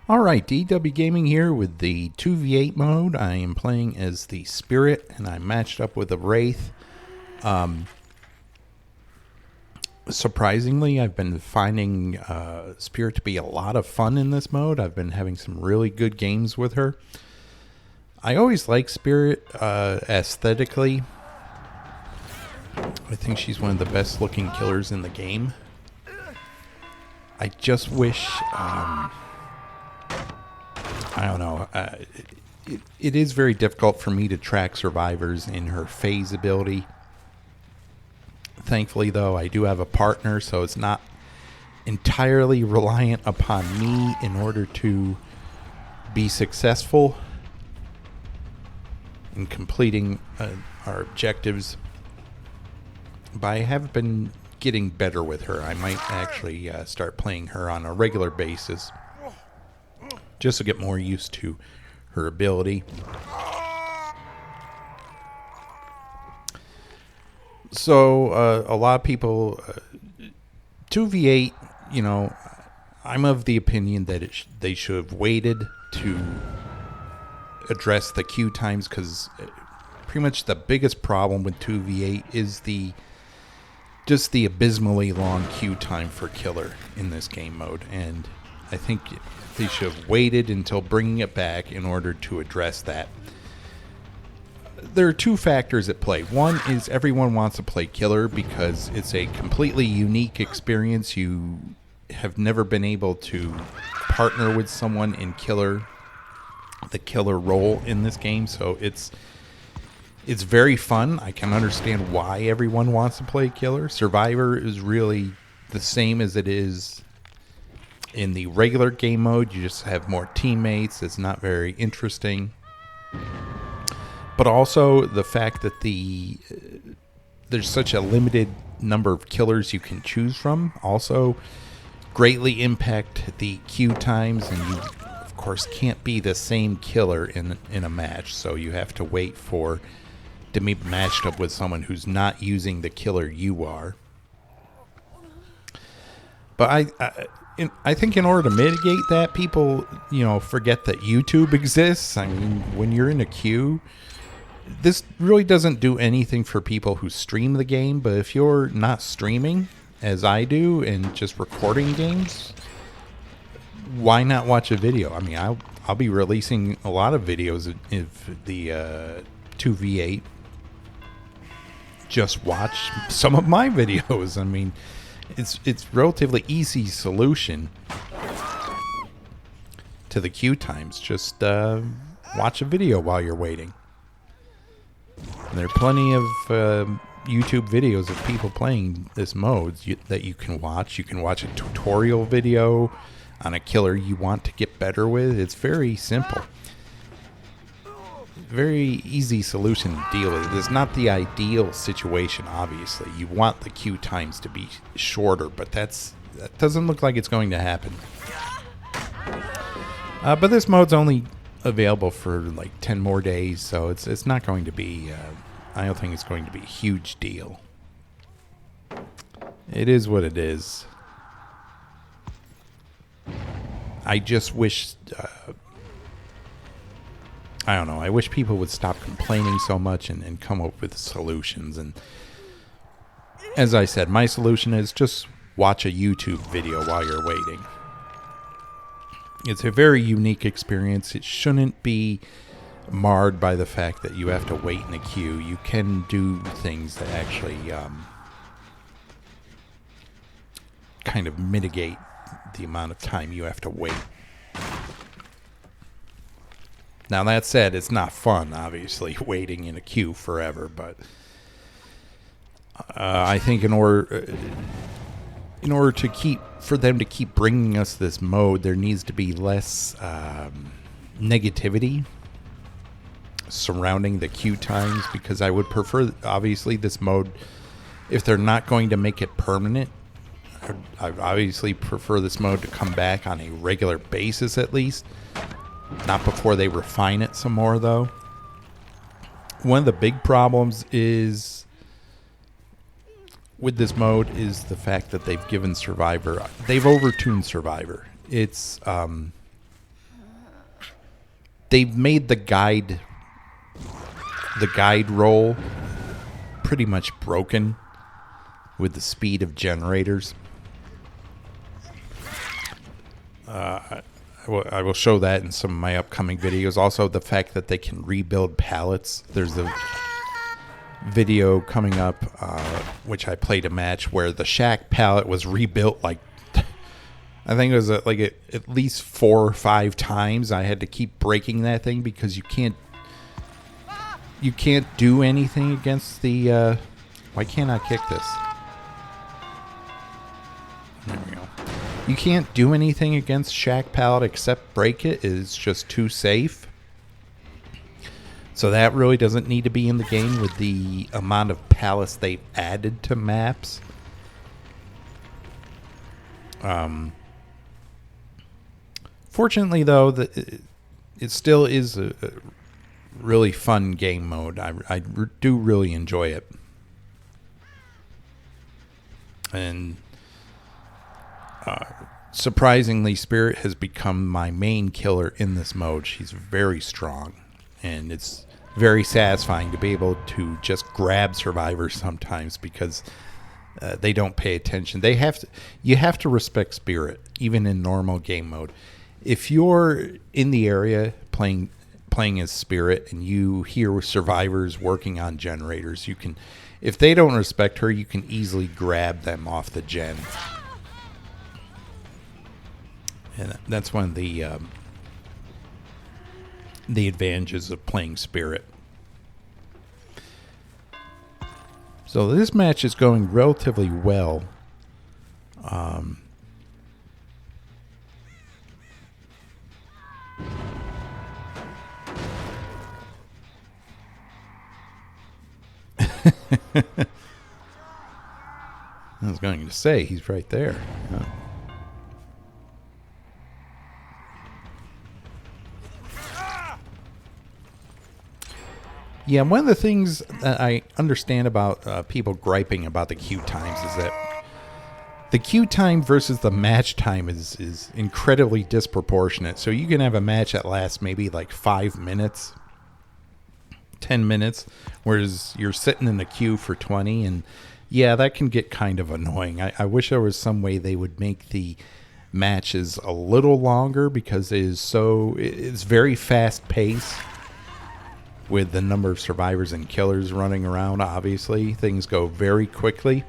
All right, DW Gaming here with the 2v8 mode. I am playing as the Spirit, and I matched up with a Wraith. Surprisingly, I've been finding Spirit to be a lot of fun in this mode. I've been having some really good games with her. I always like Spirit aesthetically. I think she's one of the best looking killers in the game. I just wish... I don't know. It is very difficult for me to track survivors in her phase ability. Thankfully, though, I do have a partner, so it's not entirely reliant upon me in order to be successful in completing our objectives. But I have been getting better with her. I might actually start playing her on a regular basis, just to get more used to her ability. So, a lot of people, 2v8, you know, I'm of the opinion that they should have waited to address the queue times, because pretty much the biggest problem with 2v8 is just the abysmally long queue time for killer in this game mode, and I think they should have waited until bringing it back in order to address that. There are two factors at play. One is everyone wants to play killer because it's a completely unique experience. You have never been able to partner with someone in the killer role in this game, so it's very fun. I can understand why everyone wants to play killer. Survivor is really the same as it is in the regular game mode. You just have more teammates. It's not very interesting. But also the fact that there's such a limited number of killers you can choose from also greatly impact the queue times, and you of course can't be the same killer in a match, so you have to wait to be matched up with someone who's not using the killer you are. But I think in order to mitigate that, people, forget that YouTube exists. I mean, when you're in a queue, this really doesn't do anything for people who stream the game, but if you're not streaming, as I do, and just recording games, why not watch a video? I mean, I'll be releasing a lot of videos if the 2v8. Just watch some of my videos. I mean, it's relatively easy solution to the queue times. Just watch a video while you're waiting. And there are plenty of YouTube videos of people playing this mode that you can watch. You can watch a tutorial video on a killer you want to get better with. It's very simple. Very easy solution to deal with. It's not the ideal situation, obviously. You want the queue times to be shorter, but that doesn't look like it's going to happen. But this mode's only available for like 10 more days, so it's not going to be... I don't think it's going to be a huge deal. It is what it is. I just wish... I don't know. I wish people would stop complaining so much and come up with solutions. And as I said, my solution is just watch a YouTube video while you're waiting. It's a very unique experience. It shouldn't be marred by the fact that you have to wait in a queue. You can do things that actually kind of mitigate the amount of time you have to wait. Now, that said, it's not fun, obviously, waiting in a queue forever, but I think in order for them to keep bringing us this mode, there needs to be less negativity surrounding the queue times, because I would prefer, obviously, this mode, if they're not going to make it permanent, I obviously prefer this mode to come back on a regular basis at least. Not before they refine it some more, though. One of the big problems is with this mode is the fact that they've given Survivor... They've overtuned Survivor. It's they've made the guide roll pretty much broken with the speed of generators. I will show that in some of my upcoming videos. Also, the fact that they can rebuild pallets. There's a video coming up, which I played a match where the shack pallet was rebuilt like, I think it was at least 4 or 5 times. I had to keep breaking that thing because you can't do anything against the. Why can't I kick this? There we go. You can't do anything against shack pallet except break it. It's just too safe. So that really doesn't need to be in the game with the amount of pallets they've added to maps. Fortunately, though, it still is a really fun game mode. I do really enjoy it. And surprisingly, Spirit has become my main killer in this mode. She's very strong, and it's very satisfying to be able to just grab survivors sometimes because they don't pay attention. You have to respect Spirit, even in normal game mode. If you're in the area playing as Spirit and you hear survivors working on generators, if they don't respect her, you can easily grab them off the gen. And that's one of the advantages of playing Spirit. So this match is going relatively well. I was going to say, he's right there. Yeah. Yeah, one of the things that I understand about people griping about the queue times is that the queue time versus the match time is incredibly disproportionate. So you can have a match that lasts maybe like 5 minutes, 10 minutes, whereas you're sitting in the queue for 20. And yeah, that can get kind of annoying. I wish there was some way they would make the matches a little longer because it's very fast paced. With the number of survivors and killers running around, obviously, things go very quickly.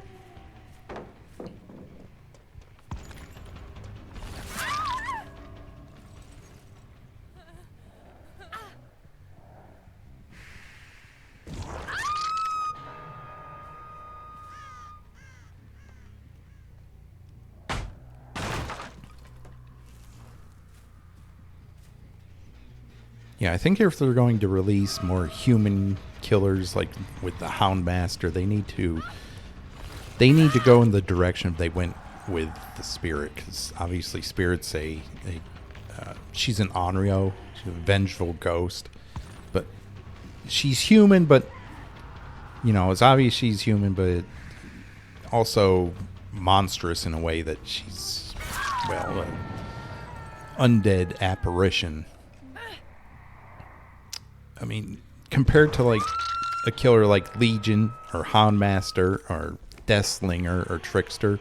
Yeah, I think if they're going to release more human killers, like with the Houndmaster, they need to go in the direction they went with the Spirit, because obviously Spirit's she's an Onryo, she's a vengeful ghost, but she's human. But it's obvious she's human, but also monstrous in a way that she's undead apparition. I mean, compared to like a killer like Legion or Houndmaster or Deathslinger or Trickster,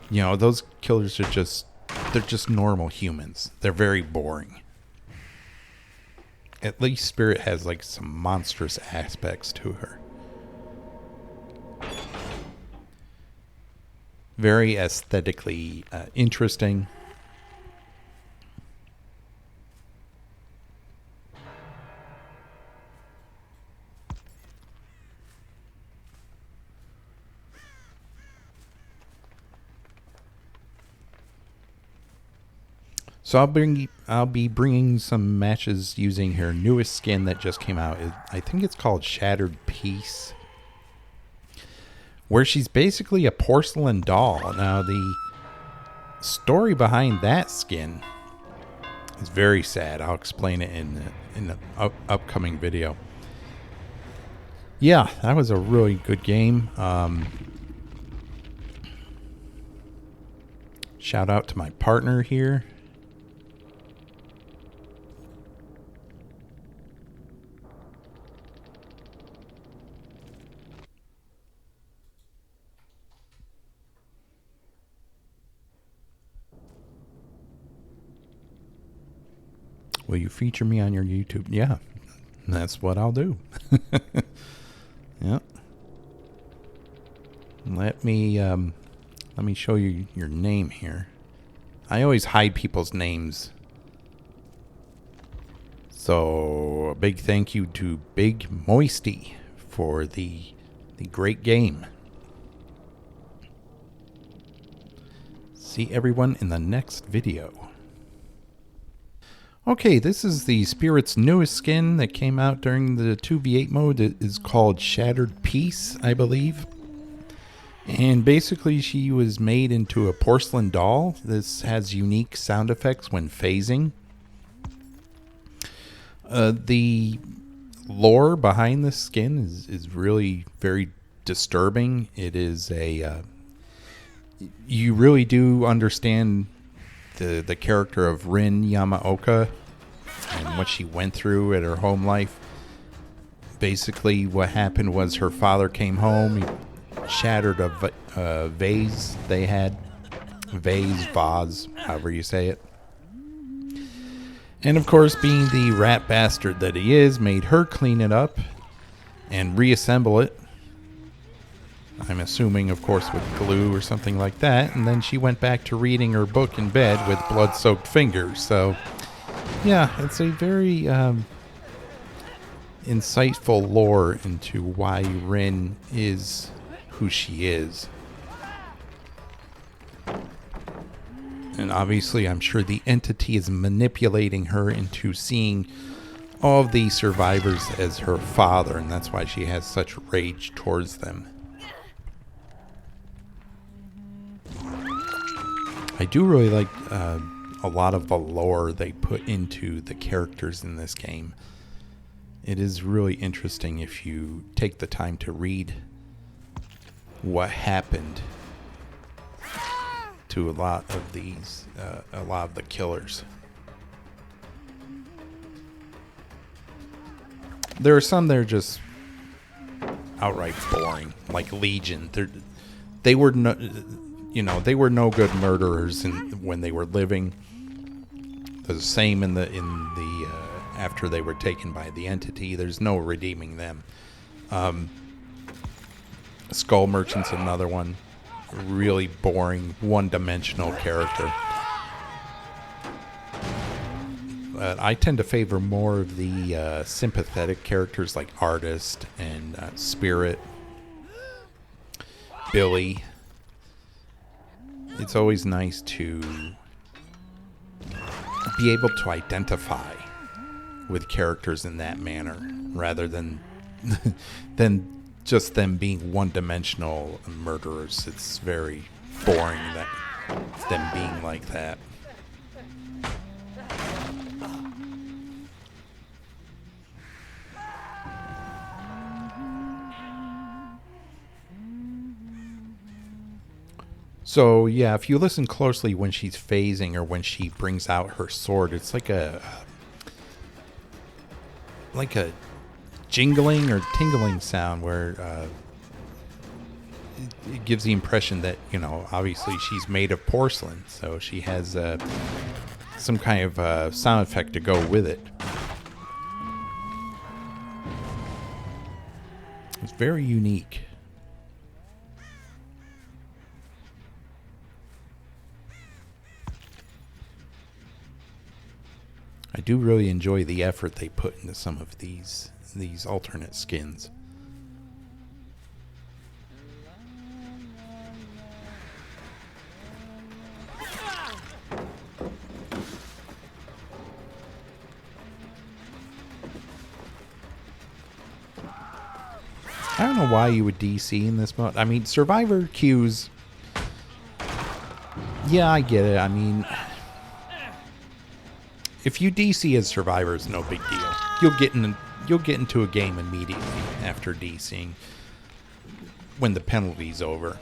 those killers they're just normal humans. They're very boring. At least Spirit has like some monstrous aspects to her. Very aesthetically interesting. So I'll be bringing some matches using her newest skin that just came out. I think it's called Shattered Peace, where she's basically a porcelain doll. Now the story behind that skin is very sad. I'll explain it in the upcoming video. Yeah, that was a really good game. Shout out to my partner here. Will you feature me on your YouTube? Yeah, that's what I'll do. Yep. Let me show you your name here. I always hide people's names. So a big thank you to Big Moisty for the great game. See everyone in the next video. Okay, this is the Spirit's newest skin that came out during the 2v8 mode. It is called Shattered Peace, I believe. And basically she was made into a porcelain doll. This has unique sound effects when phasing. The lore behind this skin is really very disturbing. It is you really do understand the character of Rin Yamaoka and what she went through at her home life. Basically, what happened was her father came home, he shattered a vase they had. Vase, however you say it. And of course, being the rat bastard that he is, made her clean it up and reassemble it. I'm assuming, of course, with glue or something like that. And then she went back to reading her book in bed with blood-soaked fingers. So, yeah, it's a very insightful lore into why Rin is who she is. And obviously, I'm sure the entity is manipulating her into seeing all of the survivors as her father, and that's why she has such rage towards them. I do really like a lot of the lore they put into the characters in this game. It is really interesting if you take the time to read what happened to a lot of the killers. There are some that are just outright boring, like Legion. They were no good murderers when they were living. The same in the after they were taken by the entity. There's no redeeming them. Skull Merchant's another one. Really boring, one-dimensional character. But I tend to favor more of the sympathetic characters like Artist and Spirit, Billy. It's always nice to be able to identify with characters in that manner, rather than just them being one-dimensional murderers. It's very boring that them being like that. So yeah, if you listen closely when she's phasing or when she brings out her sword, it's like a jingling or tingling sound where it gives the impression that, obviously she's made of porcelain, so she has some kind of sound effect to go with it. It's very unique. I do really enjoy the effort they put into some of these alternate skins. I don't know why you would DC in this mode. I mean, survivor queues. Yeah, I get it. I mean, if you DC as survivor, it's no big deal. You'll get into a game immediately after DCing when the penalty's over.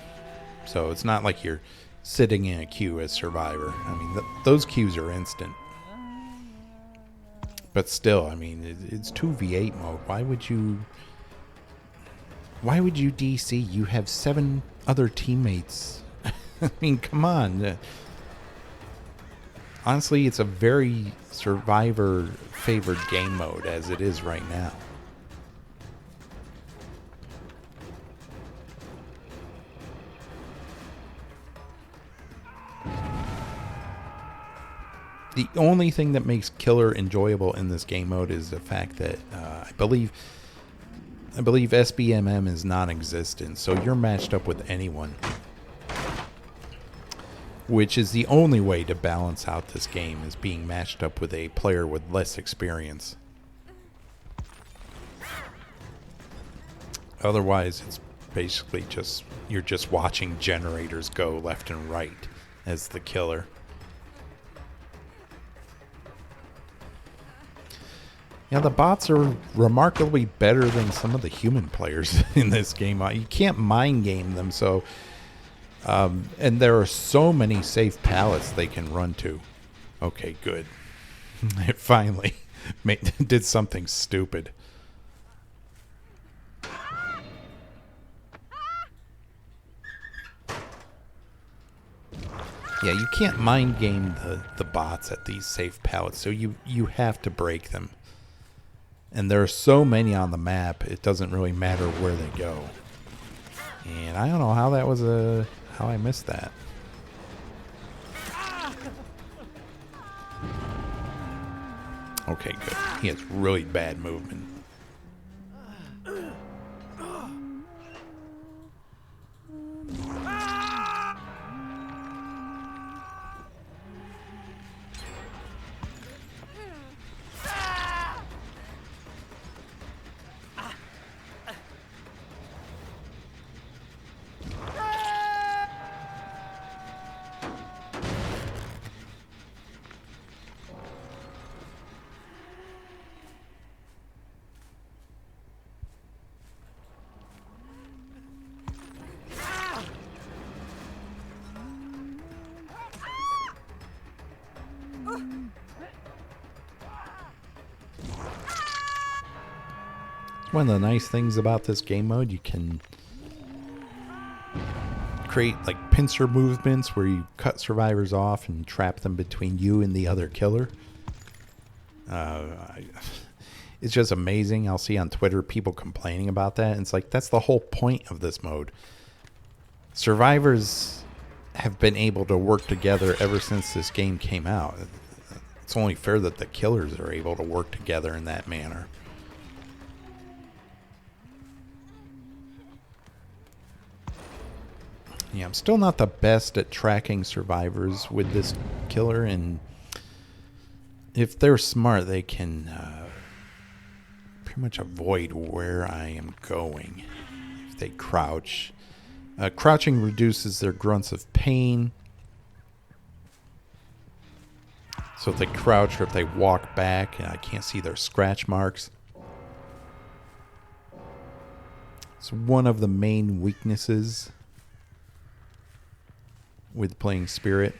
So it's not like you're sitting in a queue as survivor. I mean, those queues are instant. But still, I mean, it's 2v8 mode. Why would you DC? You have 7 other teammates. I mean, come on. honestly, it's a very Survivor favored game mode as it is right now. The only thing that makes Killer enjoyable in this game mode is the fact that I believe SBMM is non-existent, so you're matched up with anyone, which is the only way to balance out this game, is being matched up with a player with less experience. Otherwise, it's basically you're just watching generators go left and right as the killer. Yeah, the bots are remarkably better than some of the human players in this game. You can't mind game them, so... and there are so many safe pallets they can run to. Okay, good. It finally did something stupid. Yeah, you can't mind game the bots at these safe pallets, so you have to break them. And there are so many on the map, it doesn't really matter where they go. And I don't know how that was how I missed that. Okay, good. He has really bad movement. One of the nice things about this game mode, you can create like pincer movements where you cut survivors off and trap them between you and the other killer. It's just amazing. I'll see on Twitter people complaining about that. And it's like, that's the whole point of this mode. Survivors have been able to work together ever since this game came out. It's only fair that the killers are able to work together in that manner. Yeah, I'm still not the best at tracking survivors with this killer, and if they're smart, they can pretty much avoid where I am going if they crouch. Crouching reduces their grunts of pain. So if they crouch or if they walk back, I can't see their scratch marks. It's one of the main weaknesses with playing Spirit.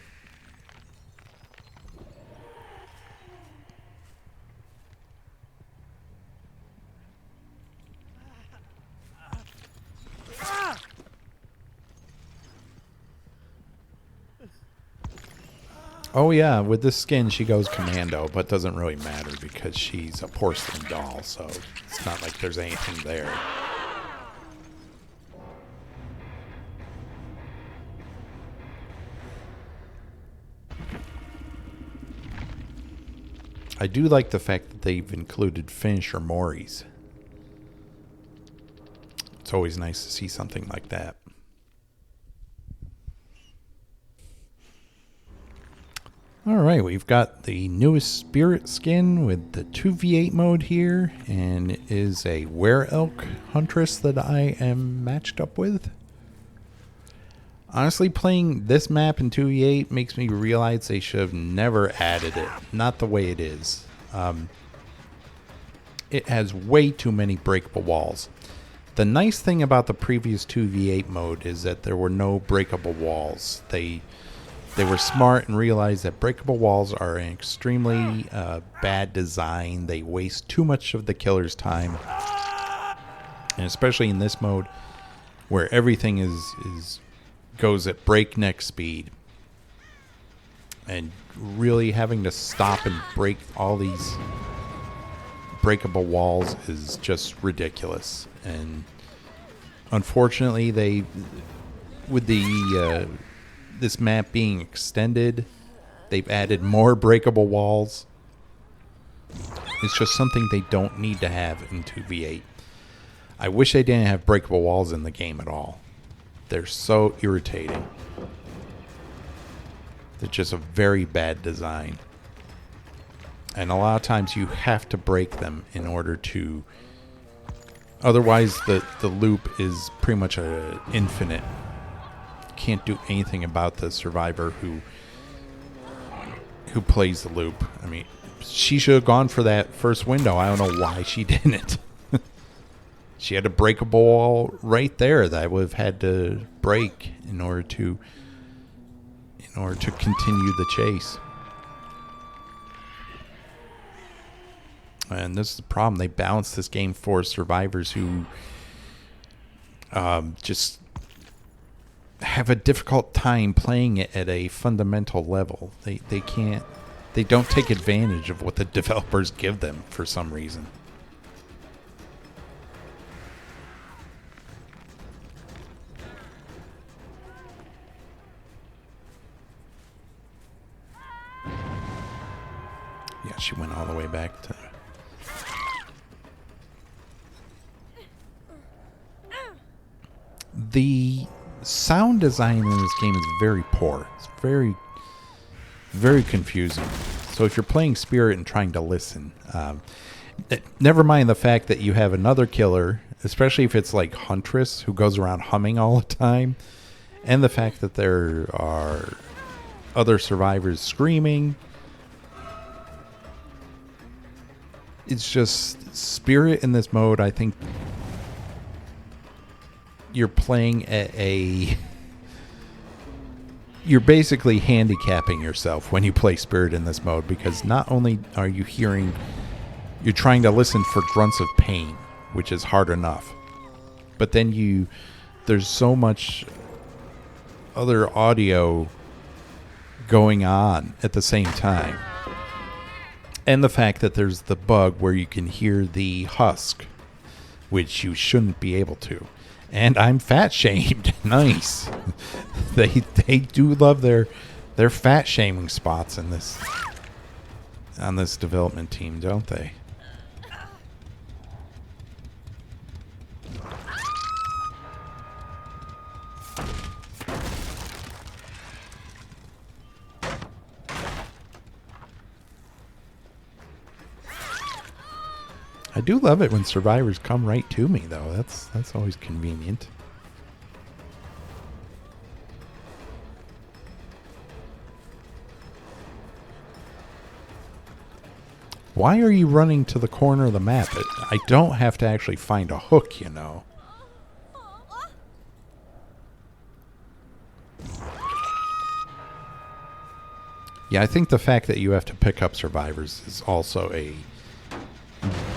Oh yeah, with this skin she goes commando, but doesn't really matter because she's a porcelain doll, so it's not like there's anything there. I do like the fact that they've included finisher Moris. It's always nice to see something like that. Alright, we've got the newest Spirit skin with the 2v8 mode here, and it is a Were-Elk Huntress that I am matched up with. Honestly, playing this map in 2v8 makes me realize they should have never added it. Not the way it is. It has way too many breakable walls. The nice thing about the previous 2v8 mode is that there were no breakable walls. They were smart and realized that breakable walls are an extremely bad design. They waste too much of the killer's time. And especially in this mode where everything goes at breakneck speed. and really having to stop and break all these breakable walls is just ridiculous. And unfortunately, they, with the this map being extended, they've added more breakable walls. It's just something they don't need to have in 2v8. I wish they didn't have breakable walls in the game at all. They're so irritating. They're just a very bad design. And a lot of times you have to break them in order to... Otherwise, the loop is pretty much infinite. Can't do anything about the survivor who plays the loop. I mean, she should have gone for that first window. I don't know why she didn't. She had a breakable wall right there that I would have had to break in order to continue the chase. And this is the problem. They balance this game for survivors who just have a difficult time playing it at a fundamental level. They don't take advantage of what the developers give them for some reason. Yeah, she went all the way back to... The sound design in this game is very poor. It's very, very confusing. So if you're playing Spirit and trying to listen, never mind the fact that you have another killer, especially if it's like Huntress, who goes around humming all the time, and the fact that there are other survivors screaming. It's just Spirit in this mode, I think you're playing at you're basically handicapping yourself when you play Spirit in this mode, because not only are you you're trying to listen for grunts of pain, which is hard enough, but then there's so much other audio going on at the same time. And the fact that there's the bug where you can hear the husk, which you shouldn't be able to. And I'm fat shamed. Nice. They do love their fat shaming spots in this on this development team, don't they? I do love it when survivors come right to me, though. That's always convenient. Why are you running to the corner of the map? I don't have to actually find a hook, you know. Yeah, I think the fact that you have to pick up survivors is also a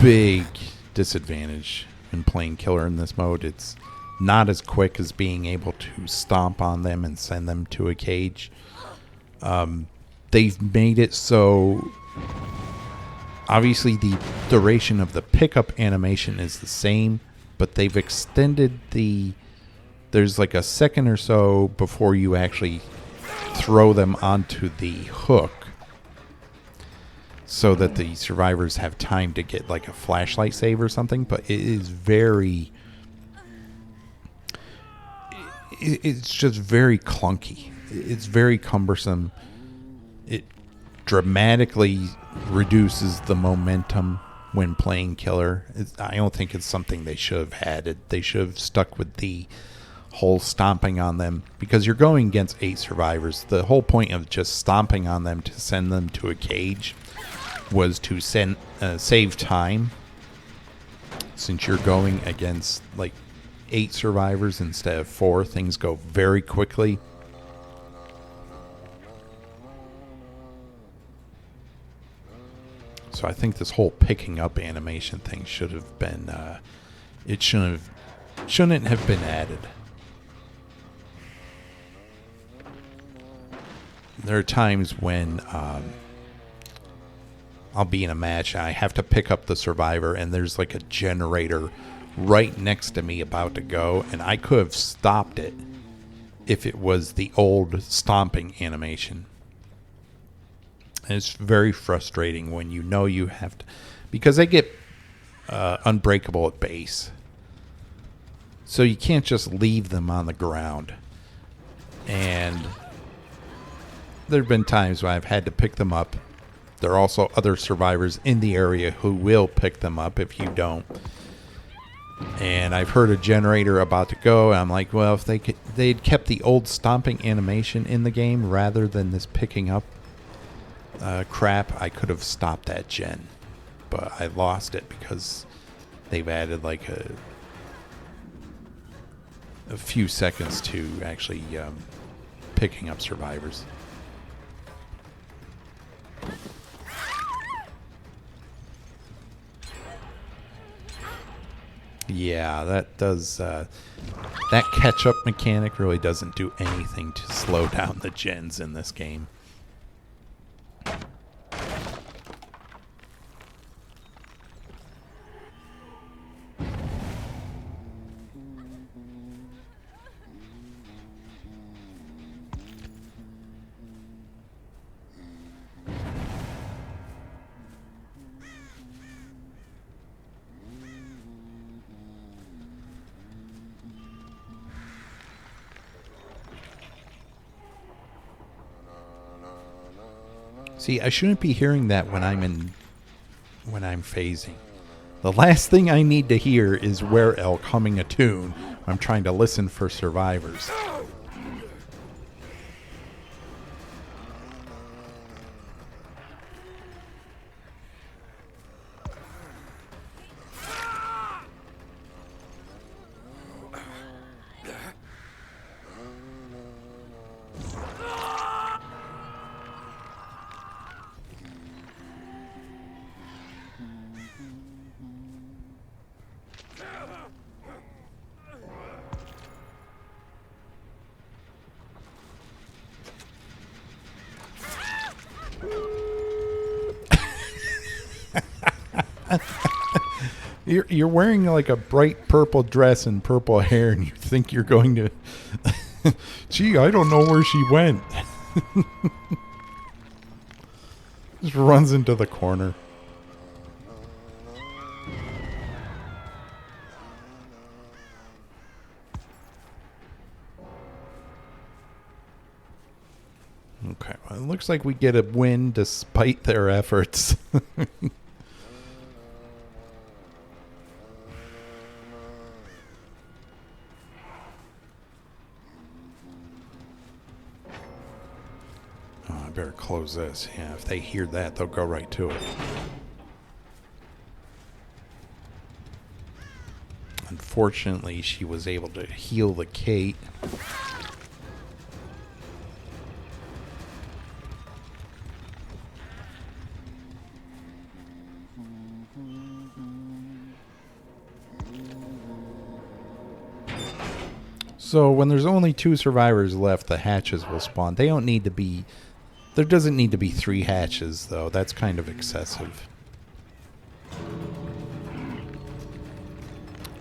big disadvantage in playing killer in this mode. It's not as quick as being able to stomp on them and send them to a cage. They've made it so obviously the duration of the pickup animation is the same, but they've extended there's like a second or so before you actually throw them onto the hook, so that the survivors have time to get like a flashlight save or something. But it is it's just very clunky. It's very cumbersome. It dramatically reduces the momentum when playing killer. I don't think it's something they should have added. They should have stuck with the whole stomping on them, because you're going against 8 survivors. The whole point of just stomping on them to send them to a cage was to save time, since you're going against like 8 survivors instead of 4. Things go very quickly. So I think this whole picking up animation thing should have been it shouldn't have been added. there are times when I'll be in a match and I have to pick up the survivor, and there's like a generator right next to me about to go, and I could have stopped it if it was the old stomping animation. And it's very frustrating when you know you have to, because they get unbreakable at base. So you can't just leave them on the ground. And there have been times when I've had to pick them up. There are also other survivors in the area who will pick them up if you don't. And I've heard a generator about to go, and I'm like, well, if they'd kept the old stomping animation in the game rather than this picking up crap, I could have stopped that gen. But I lost it because they've added like a few seconds to actually picking up survivors. Yeah, that does. That catch-up mechanic really doesn't do anything to slow down the gens in this game. See, I shouldn't be hearing that when I'm phasing. The last thing I need to hear is Where Elk humming a tune. I'm trying to listen for survivors. You're wearing like a bright purple dress and purple hair, and you think you're going to... Gee, I don't know where she went. Just runs into the corner. Okay, well, it looks like we get a win despite their efforts. Better close this. Yeah, if they hear that, they'll go right to it. Unfortunately, she was able to heal the Kate. So when there's only 2 survivors left, the hatches will spawn. They don't need to be... There doesn't need to be 3 hatches, though. That's kind of excessive.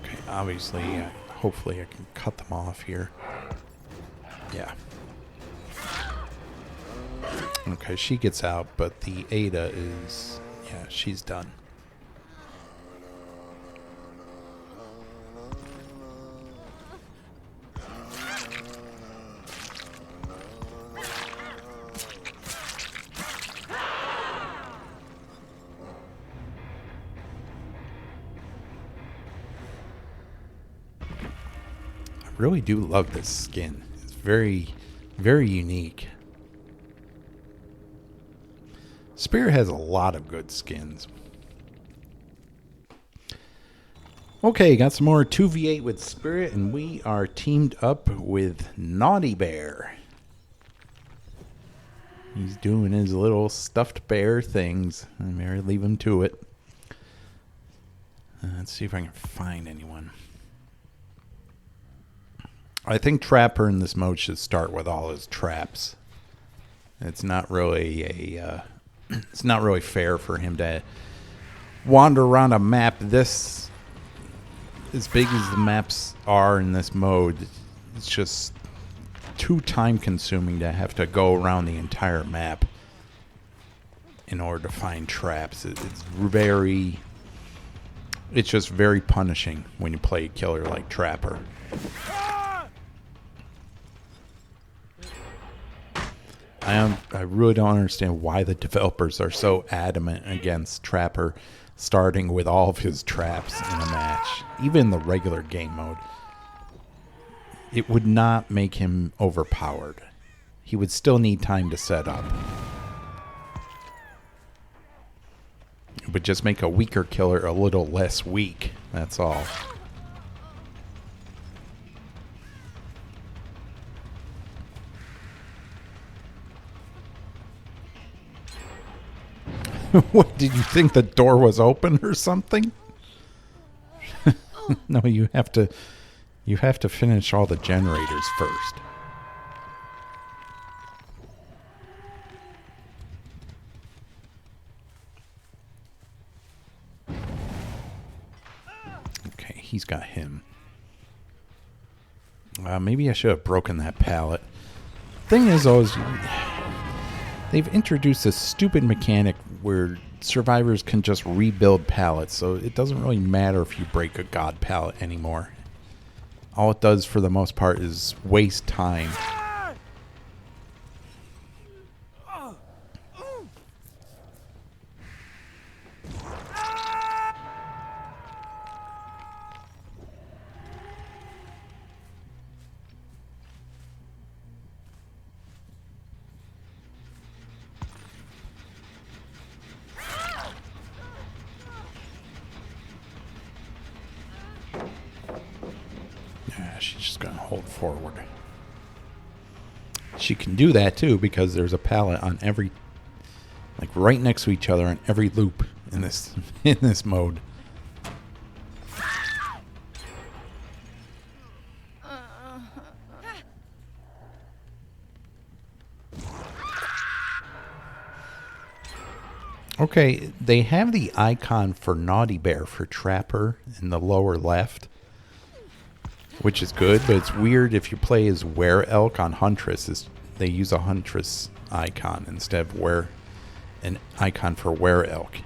Okay, obviously, hopefully I can cut them off here. Yeah. Okay, she gets out, but the Ada is... Yeah, she's done. Really do love this skin. It's very, very unique. Spirit has a lot of good skins. Okay, got some more 2v8 with Spirit, and we are teamed up with Naughty Bear. He's doing his little stuffed bear things. I'm going to leave him to it. Let's see if I can find anyone. I think Trapper in this mode should start with all his traps. It's not really it's not really fair for him to wander around a map this as big as the maps are in this mode. It's just too time consuming to have to go around the entire map in order to find traps. It's just very punishing when you play a killer like Trapper. I really don't understand why the developers are so adamant against Trapper starting with all of his traps in a match, even in the regular game mode. It would not make him overpowered. He would still need time to set up. It would just make a weaker killer a little less weak, that's all. What, did you think the door was open or something? No, you have to finish all the generators first. Okay, he's got him. Maybe I should have broken that pallet. Thing is, always they've introduced this stupid mechanic where survivors can just rebuild pallets, so it doesn't really matter if you break a god pallet anymore. All it does for the most part is waste time. She's just going to hold forward. She can do that too because there's a pallet on every, like right next to each other on every loop in this mode. Okay, they have the icon for Naughty Bear for Trapper in the lower left, which is good, but it's weird if you play as Were-Elk on Huntress. They use a Huntress icon instead of an icon for Were-Elk.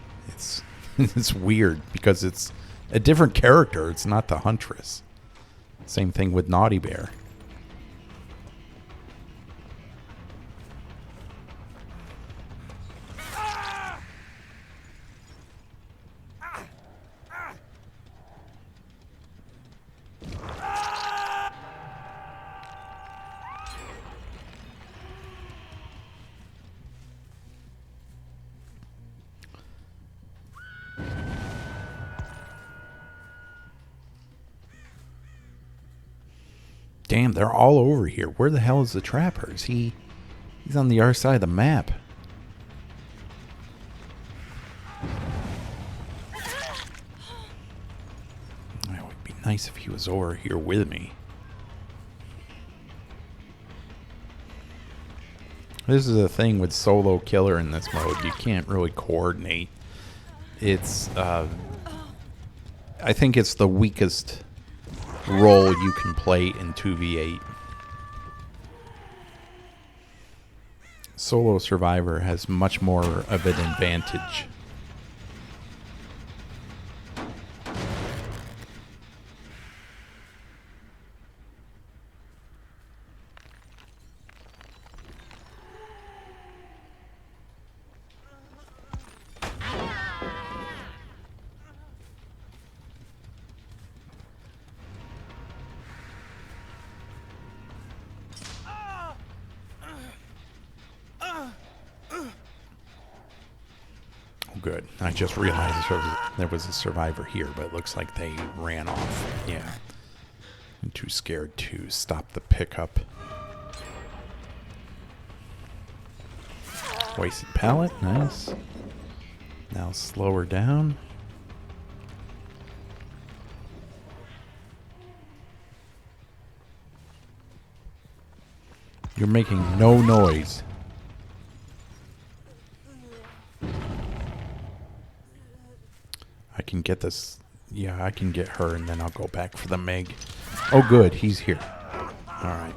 It's weird because it's a different character. It's not the Huntress. Same thing with Naughty Bear. Damn, they're all over here. Where the hell is the Trapper? He's on the other side of the map. It would be nice if he was over here with me. This is the thing with solo killer in this mode. You can't really coordinate. It's, I think it's the weakest role you can play in 2v8. Solo survivor has much more of an advantage. Good. I just realized there was a survivor here, but it looks like they ran off. Yeah. I'm too scared to stop the pickup. Wasted pallet. Nice. Now slow her down. You're making no noise. can get this. Yeah, I can get her, and then I'll go back for the Meg. Oh, good. He's here. All right.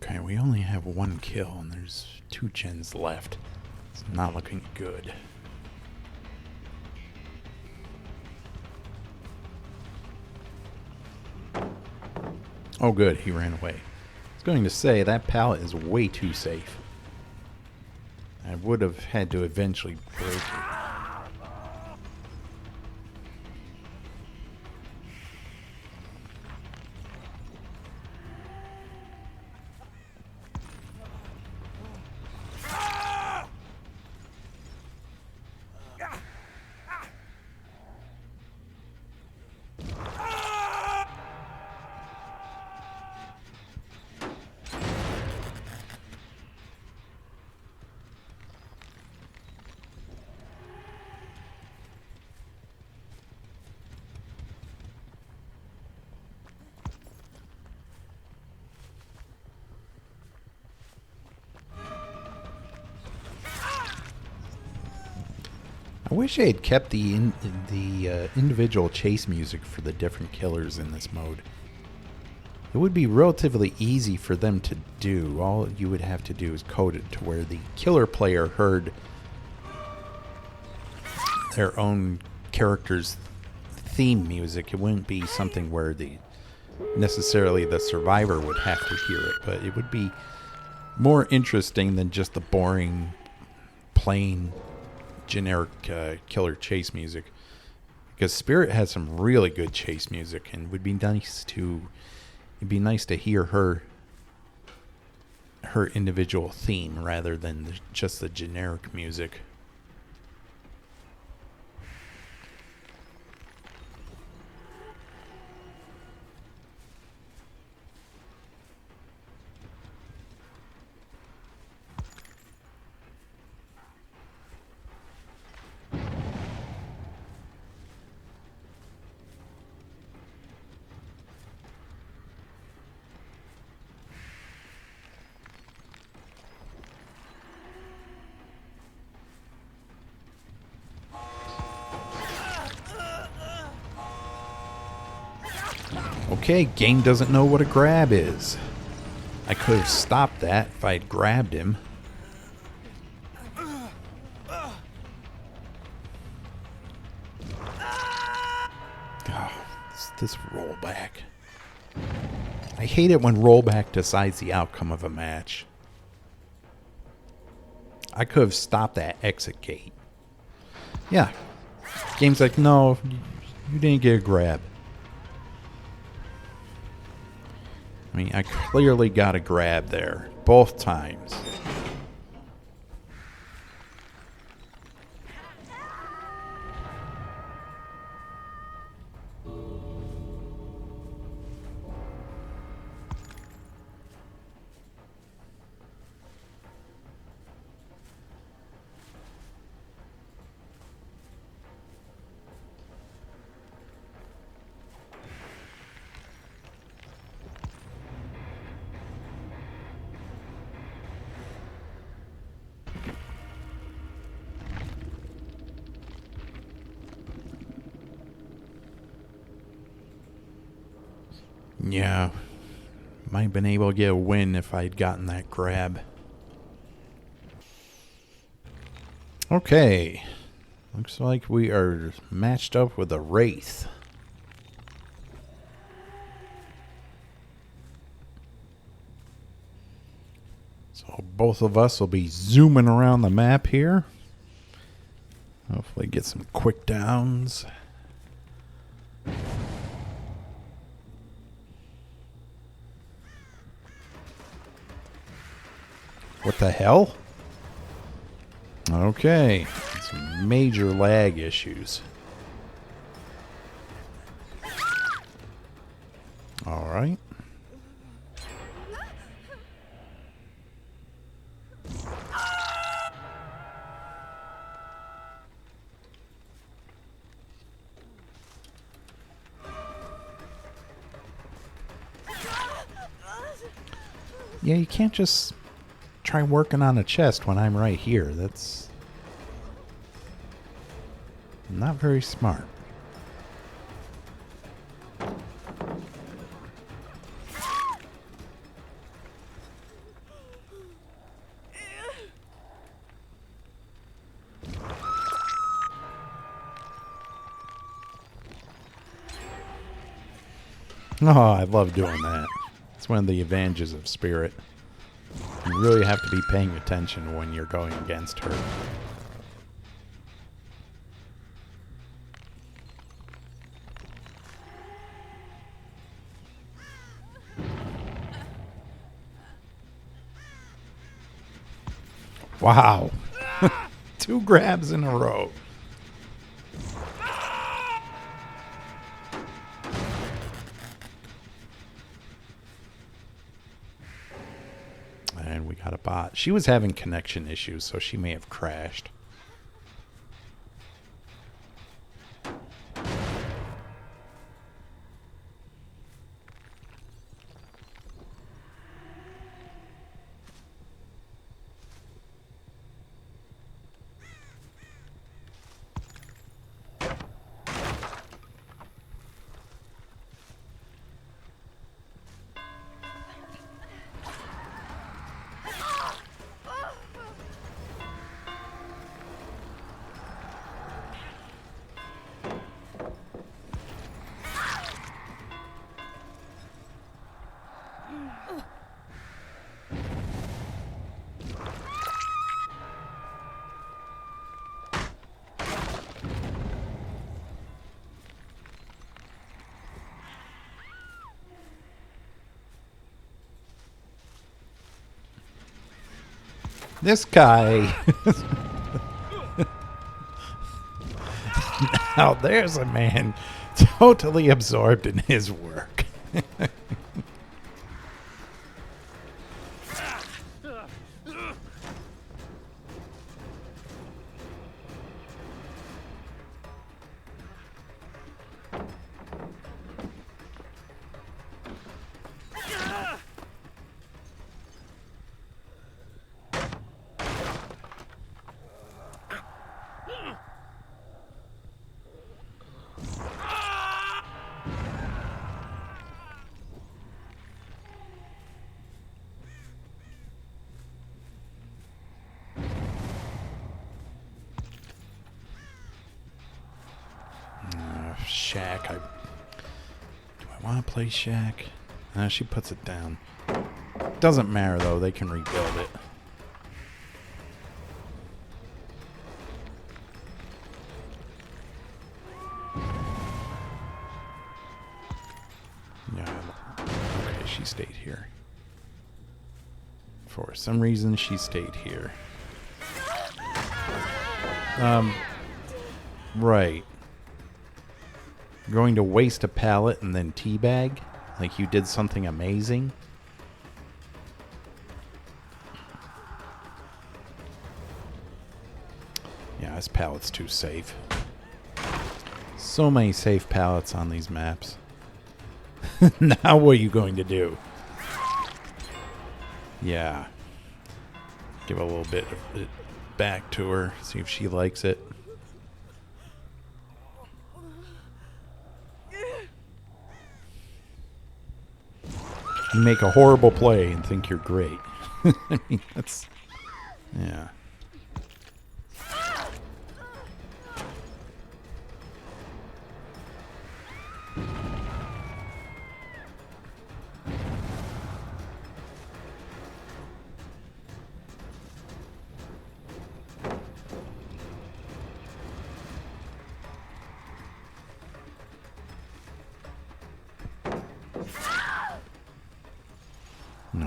Okay, we only have one kill, and there's 2 gens left. It's not looking good. Oh, good, he ran away. I was going to say, that pallet is way too safe. I would have had to eventually break it. I wish I had kept the individual chase music for the different killers in this mode. It would be relatively easy for them to do. All you would have to do is code it to where the killer player heard their own character's theme music. It wouldn't be something where necessarily the survivor would have to hear it, but it would be more interesting than just the boring, plain, generic killer chase music. Because Spirit has some really good chase music, and it'd be nice to hear her individual theme rather than just the generic music. Okay, game doesn't know what a grab is. I could have stopped that if I had grabbed him. Oh, this rollback. I hate it when rollback decides the outcome of a match. I could have stopped that exit gate. Yeah. Game's like, no, you didn't get a grab. I mean, I clearly got a grab there, both times. Yeah, might have been able to get a win if I'd gotten that grab. Okay. Looks like we are matched up with a Wraith. So both of us will be zooming around the map here. Hopefully get some quick downs. What the hell? Okay. Some major lag issues. All right. Yeah, you can't just try working on a chest when I'm right here. That's not very smart. Oh, I love doing that. It's one of the advantages of Spirit. You really have to be paying attention when you're going against her. Wow. 2 grabs in a row. And we got a bot. She was having connection issues, so she may have crashed. This guy. Now there's a man totally absorbed in his work. Shack. Do I want to play Shack? She puts it down. Doesn't matter though. They can rebuild it. Yeah. Okay, she stayed here. For some reason, she stayed here. Right. Going to waste a pallet and then teabag? Like you did something amazing? Yeah, this pallet's too safe. So many safe pallets on these maps. Now what are you going to do? Yeah. Give a little bit of it back to her. See if she likes it. You make a horrible play and think you're great. I mean, that's... Yeah.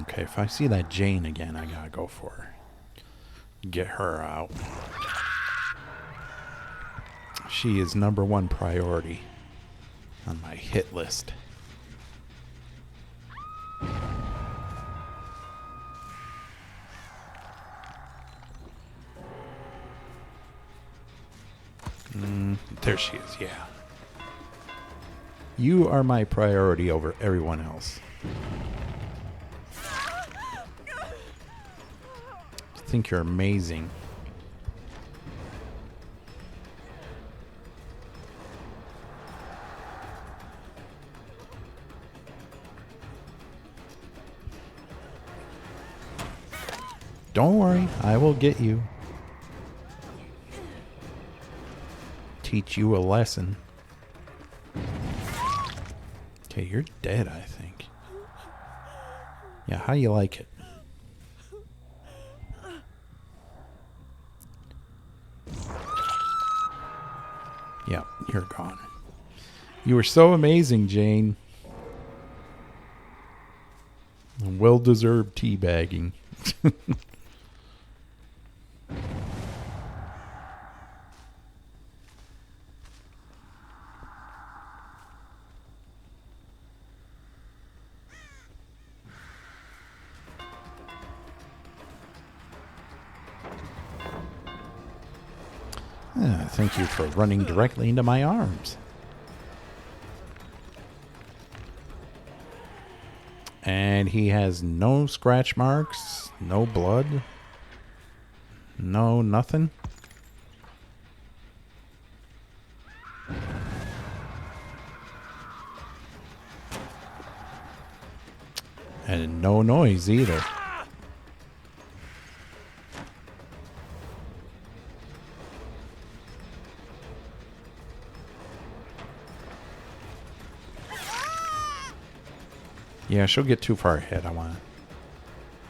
Okay, if I see that Jane again, I gotta go for her. Get her out. She is #1 priority on my hit list. There she is, yeah. You are my priority over everyone else. I think you're amazing. Don't worry, I will get you. Teach you a lesson. Okay, you're dead, I think. Yeah, how you like it? Yeah, you're gone. You were so amazing, Jane. Well-deserved teabagging. Thank you for running directly into my arms. And he has no scratch marks, no blood, no nothing. And no noise either. Yeah, she'll get too far ahead. I want to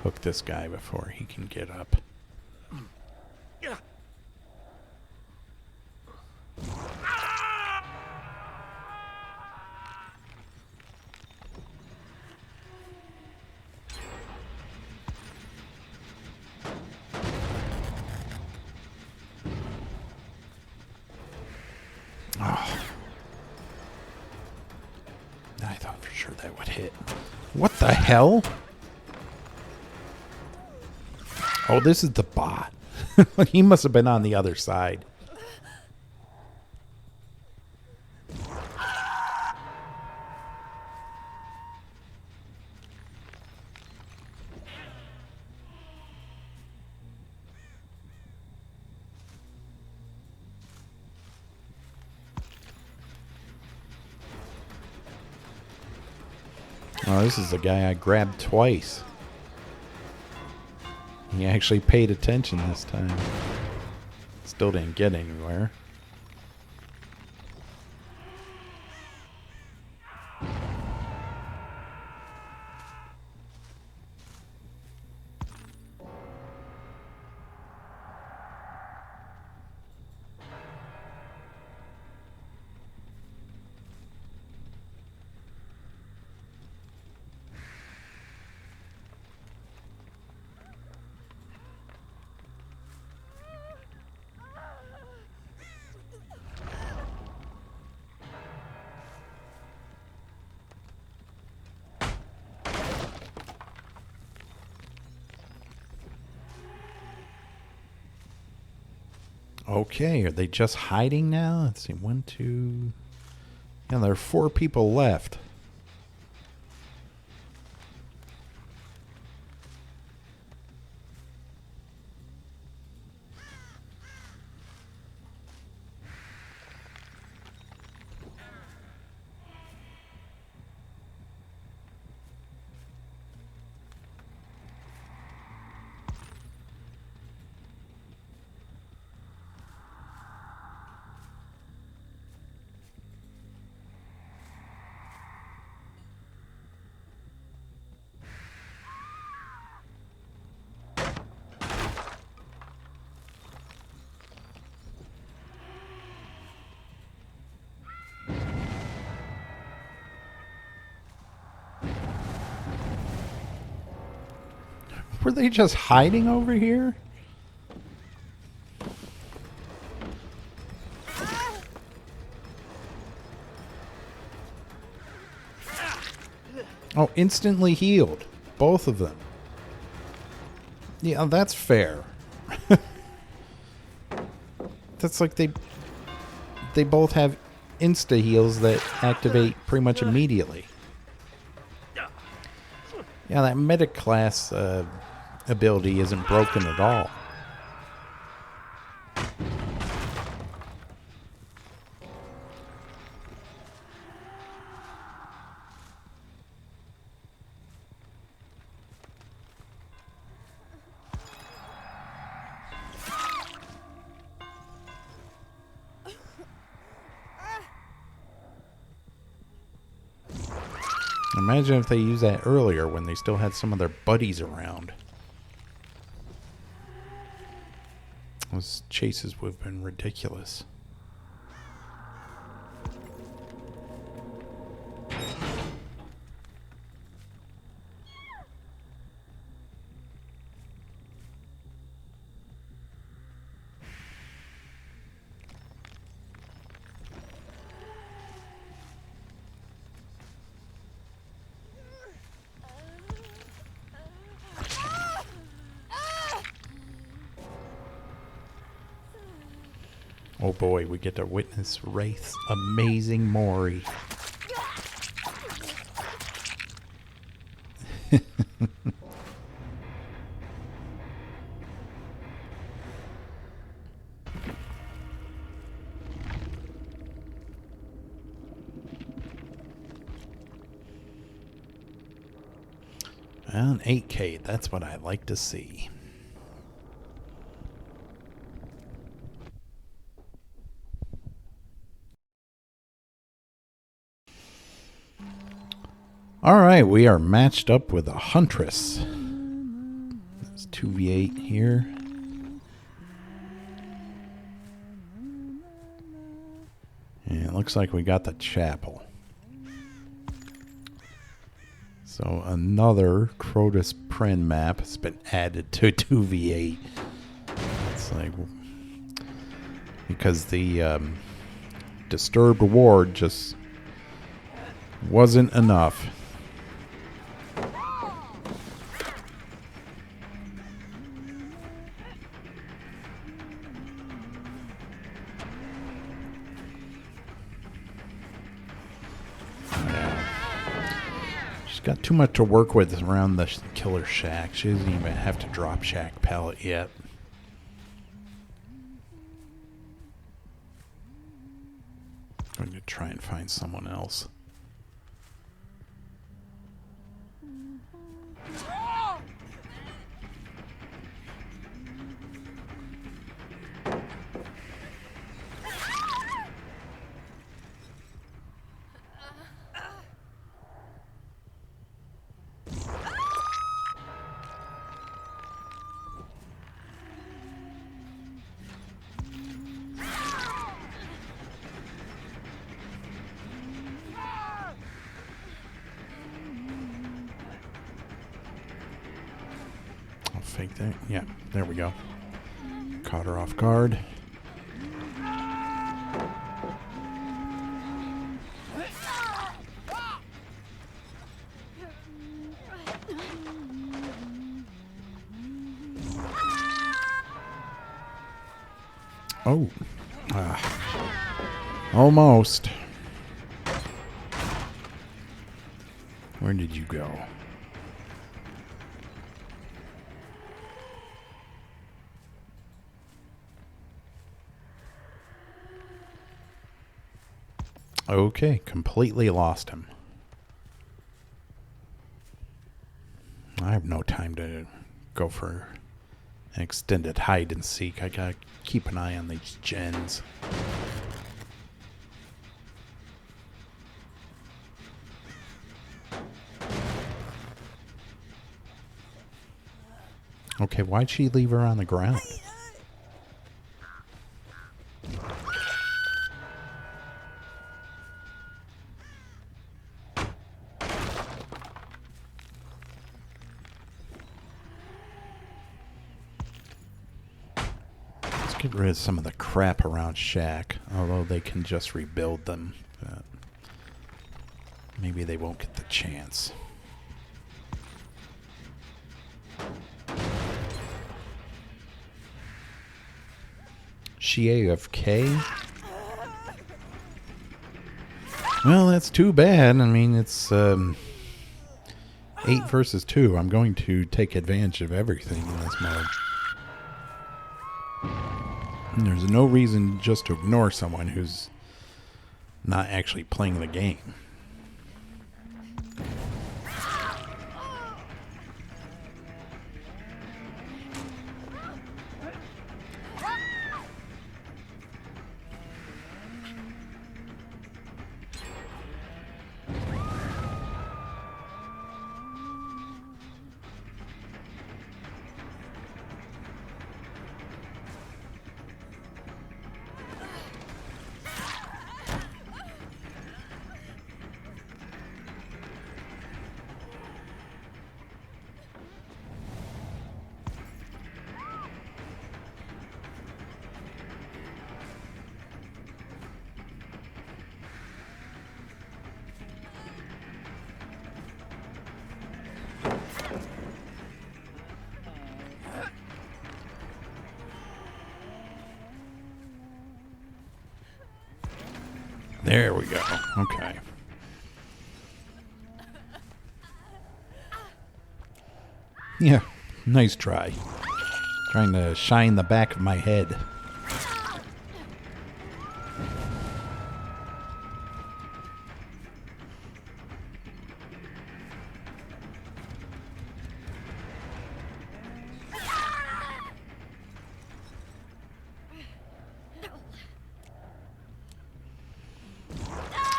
hook this guy before he can get up. Oh. I thought for sure that would hit. What the hell? Oh, this is the bot. He must have been on the other side. Oh, this is the guy I grabbed twice. He actually paid attention this time. Still didn't get anywhere. Okay, are they just hiding now? Let's see, 1, 2... Yeah, there are 4 people left. Were they just hiding over here? Oh, instantly healed. Both of them. Yeah, that's fair. That's like they both have insta heals that activate pretty much immediately. Yeah, that medic class ability isn't broken at all. Imagine if they used that earlier when they still had some of their buddies around. Those chases would have been ridiculous. Oh boy, we get to witness Wraith's amazing Mori. An 8K, that's what I like to see. Alright, we are matched up with a Huntress. It's 2v8 here. And it looks like we got the chapel. So another Crotus Pren map has been added to 2v8. It's like, because the Disturbed Ward just wasn't enough. Got too much to work with around the killer shack. She doesn't even have to drop shack pallet yet. I'm going to try and find someone else. Fake that. Yeah, there we go. Caught her off guard. Oh. Almost. Where did you go? Okay, completely lost him. I have no time to go for an extended hide and seek. I gotta keep an eye on these gens. Okay, why'd she leave her on the ground? get rid of some of the crap around Shack, although they can just rebuild them. But maybe they won't get the chance. She AFK? Well, that's too bad. I mean, it's 8 versus 2. I'm going to take advantage of everything in this mode. And there's no reason just to ignore someone who's not actually playing the game. There we go. Okay. Yeah, nice try. Trying to shine the back of my head.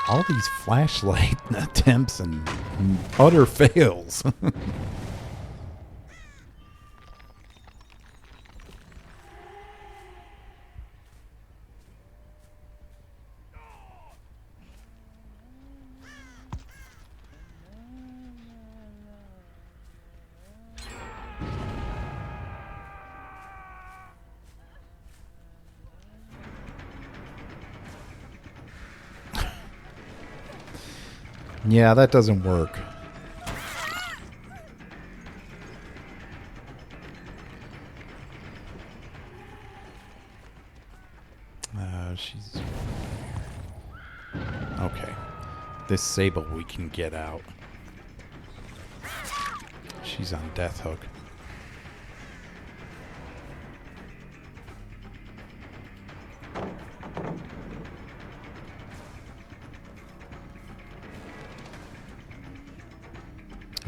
All these flashlight attempts and utter fails. Yeah, that doesn't work. She's... Okay. This Sable we can get out. She's on Death Hook.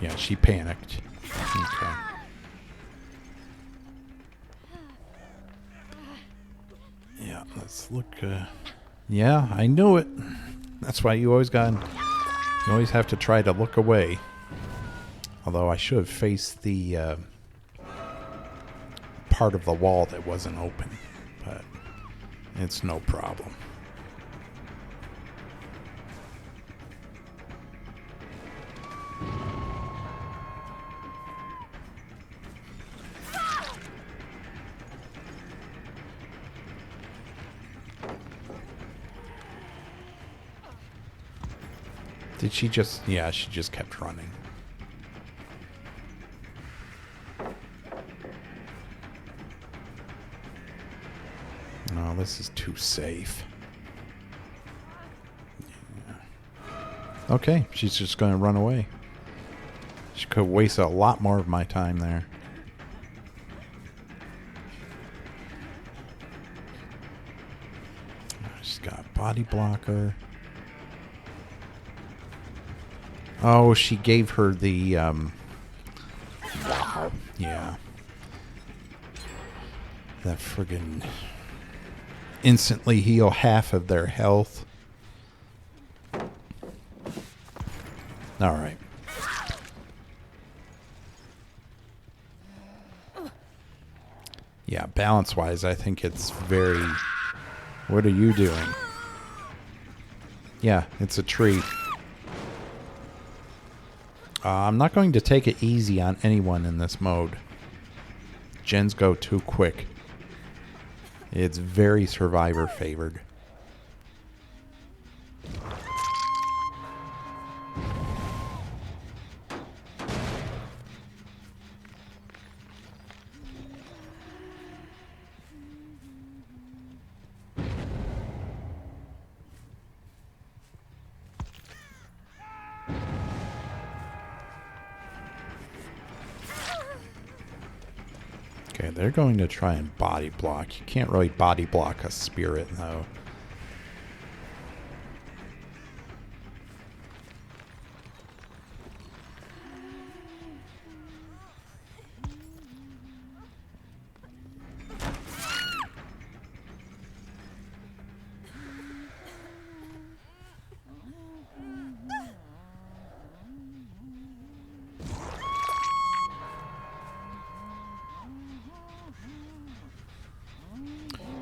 Yeah, she panicked. Okay. Yeah, let's look. Yeah, I knew it. That's why you always have to try to look away. Although I should have faced the part of the wall that wasn't open, but it's no problem. Did she just... Yeah, she just kept running. No, this is too safe. Yeah. Okay, she's just going to run away. She could waste a lot more of my time there. She's got body blocker. Oh, she gave her the, wow. Yeah. That friggin' instantly heal half of their health. Alright. Yeah, balance-wise, I think it's very... What are you doing? Yeah, it's a tree. I'm not going to take it easy on anyone in this mode. Gens go too quick. It's very Survivor favored. Okay, they're going to try and body block. You can't really body block a spirit, though.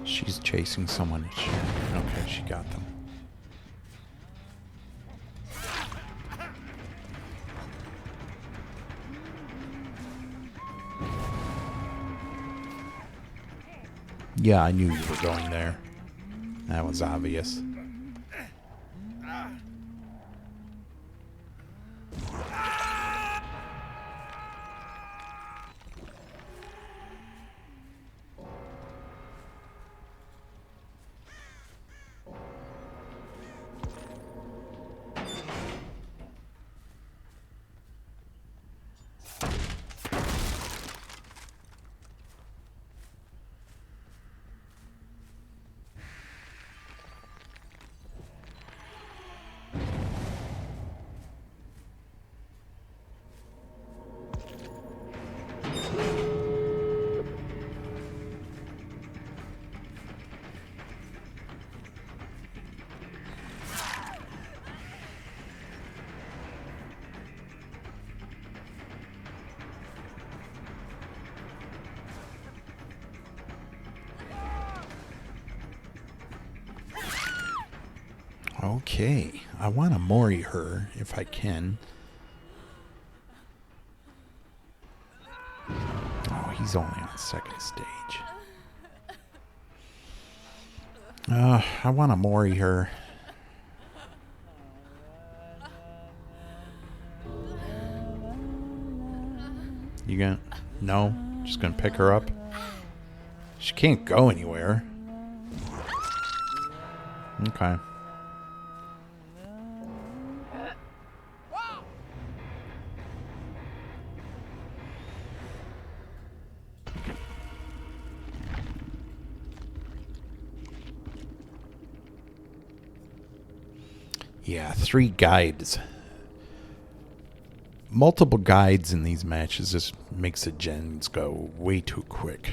She's chasing someone. Okay, she got them. Yeah, I knew you were going there. That was obvious. Okay, I want to Mori her if I can. Oh, he's only on second stage. I want to Mori her. You gonna... No? Just gonna pick her up? She can't go anywhere. Okay. Yeah, 3 guides. Multiple guides in these matches just makes the gens go way too quick.